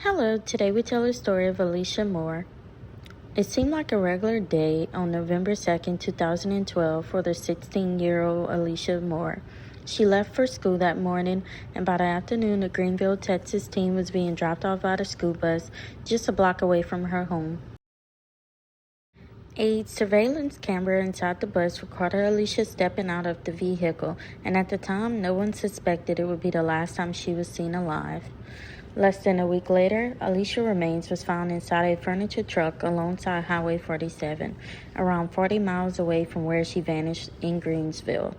Hello, today we tell the story of Alicia Moore. It seemed like a regular day on November 2nd, 2012 for the 16-year-old Alicia Moore. She left for school that morning, and by the afternoon, the Greenville, Texas team was being dropped off by the school bus just a block away from her home. A surveillance camera inside the bus recorded Alicia stepping out of the vehicle, and at the time, no one suspected it would be the last time she was seen alive. Less than a week later, Alicia's remains was found inside a furniture truck alongside Highway 47, around 40 miles away from where she vanished in Greensville.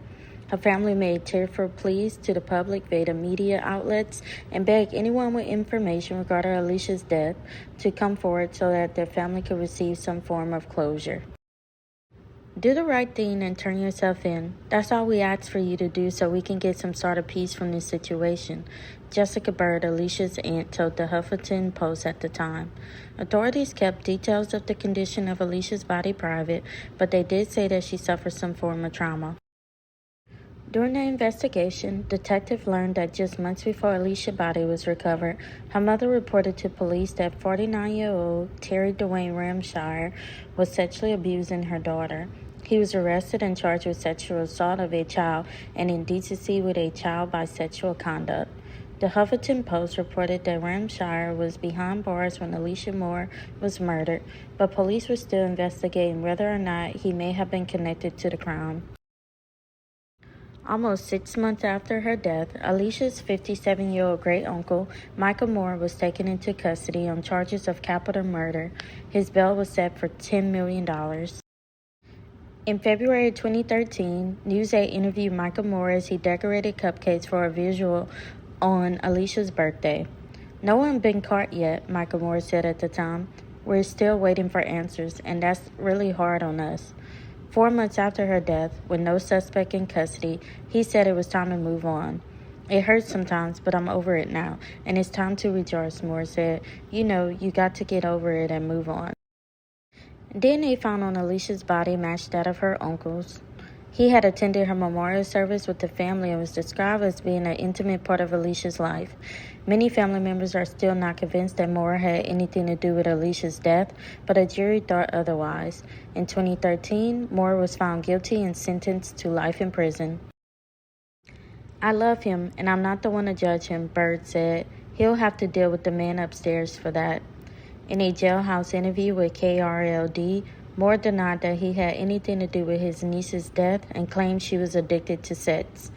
Her family made tearful pleas to the public via the media outlets and begged anyone with information regarding Alicia's death to come forward so that their family could receive some form of closure. Do the right thing and turn yourself in. That's all we ask for you to do so we can get some sort of peace from this situation. Jessica Bird, Alicia's aunt, told the Huffington Post at the time. Authorities kept details of the condition of Alicia's body private, but they did say that she suffered some form of trauma. During the investigation, detectives learned that just months before Alicia's body was recovered, her mother reported to police that 49-year-old Terry Dwayne Ramshire was sexually abusing her daughter. He was arrested and charged with sexual assault of a child and indecency with a child by sexual conduct. The Huffington Post reported that Ramshire was behind bars when Alicia Moore was murdered, but police were still investigating whether or not he may have been connected to the crime. Almost 6 months after her death, Alicia's 57-year-old great-uncle, Michael Moore, was taken into custody on charges of capital murder. His bail was set for $10 million. In February 2013, Newsday interviewed Michael Moore as he decorated cupcakes for a visual on Alicia's birthday. "No one been caught yet," Michael Moore said at the time. "We're still waiting for answers, and that's really hard on us." 4 months after her death, with no suspect in custody, he said it was time to move on. "It hurts sometimes, but I'm over it now, and it's time to rejoice," Moore said. You got to get over it and move on." DNA found on Alicia's body matched that of her uncle's. He had attended her memorial service with the family and was described as being an intimate part of Alicia's life. Many family members are still not convinced that Moore had anything to do with Alicia's death, but a jury thought otherwise. In 2013, Moore was found guilty and sentenced to life in prison. "I love him, and I'm not the one to judge him," Bird said. "He'll have to deal with the man upstairs for that." In a jailhouse interview with KRLD, Moore denied that he had anything to do with his niece's death and claimed she was addicted to sex.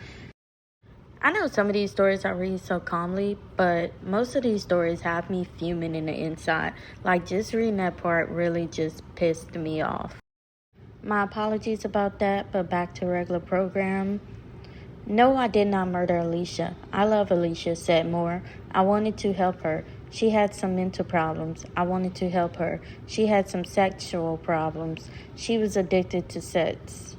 I know some of these stories I read so calmly, but most of these stories have me fuming in the inside. Like, just reading that part really just pissed me off. My apologies about that, but back to regular program. "No, I did not murder Alicia. I love Alicia," said Moore. "I wanted to help her. She had some mental problems. I wanted to help her. She had some sexual problems. She was addicted to sex."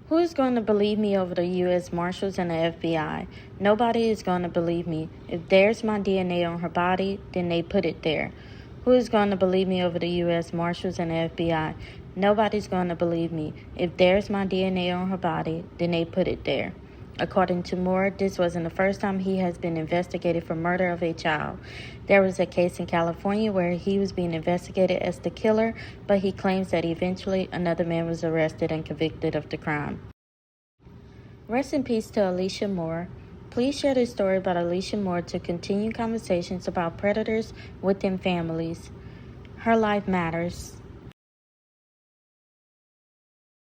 Who is going to believe me over the U.S. Marshals and the FBI? Nobody is going to believe me. If there's my DNA on her body, then they put it there. Who is going to believe me over the U.S. Marshals and the FBI? Nobody's going to believe me. If there's my DNA on her body, then they put it there. According to Moore, this wasn't the first time he has been investigated for murder of a child. There was a case in California where he was being investigated as the killer, but he claims that eventually another man was arrested and convicted of the crime. Rest in peace to Alicia Moore. Please share this story about Alicia Moore to continue conversations about predators within families. Her life matters.